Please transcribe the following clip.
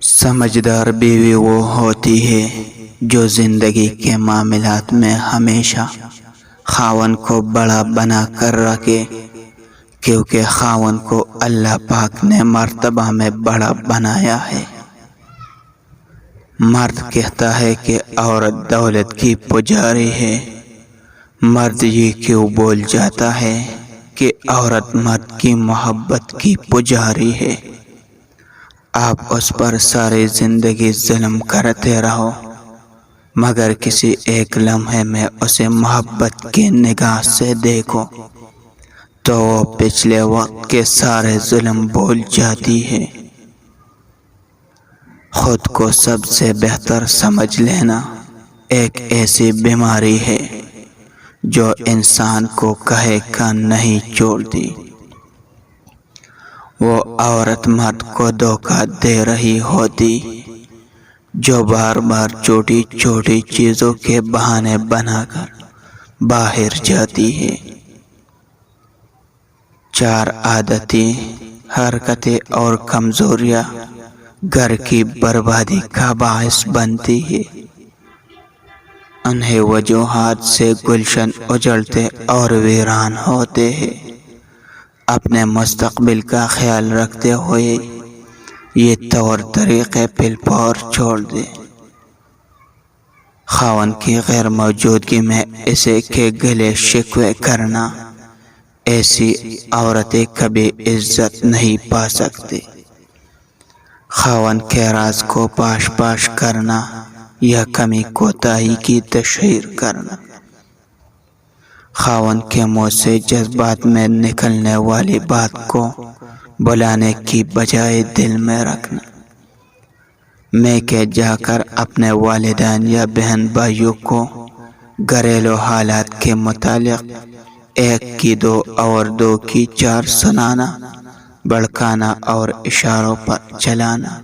سمجھدار بیوی وہ ہوتی ہے جو زندگی کے معاملات میں ہمیشہ خاوند کو بڑا بنا کر رکھے، کیونکہ خاوند کو اللہ پاک نے مرتبہ میں بڑا بنایا ہے۔ مرد کہتا ہے کہ عورت دولت کی پجاری ہے، مرد یہ کیوں بول جاتا ہے کہ عورت مرد کی محبت کی پجاری ہے؟ آپ اس پر ساری زندگی ظلم کرتے رہو، مگر کسی ایک لمحے میں اسے محبت کی نگاہ سے دیکھو تو وہ پچھلے وقت کے سارے ظلم بھول جاتی ہے۔ خود کو سب سے بہتر سمجھ لینا ایک ایسی بیماری ہے جو انسان کو کہے کا نہیں چھوڑتی۔ وہ عورت مرد کو دھوکہ دے رہی ہوتی جو بار بار چھوٹی چھوٹی چیزوں کے بہانے بنا کر باہر جاتی ہے۔ 4 عادتیں، حرکتیں اور کمزوریاں گھر کی بربادی کا باعث بنتی ہے۔ انہیں وجوہات سے گلشن اجڑتے اور ویران ہوتے ہیں۔ اپنے مستقبل کا خیال رکھتے ہوئے یہ طور طریقے پل پور چھوڑ دیں۔ خاوند کی غیر موجودگی میں اسے کے گلے شکوے کرنا، ایسی عورتیں کبھی عزت نہیں پا سکتی۔ خاوند کے راز کو پاش پاش کرنا یا کمی کوتاہی کی تشہیر کرنا، خاوند کے منہ سے جذبات میں نکلنے والی بات کو بلانے کی بجائے دل میں رکھنا، میں کہ جا کر اپنے والدین یا بہن بھائیوں کو گھریلو حالات کے متعلق 1 کی 2 اور 2 کی 4 سنانا، بھڑکانا اور اشاروں پر چلانا۔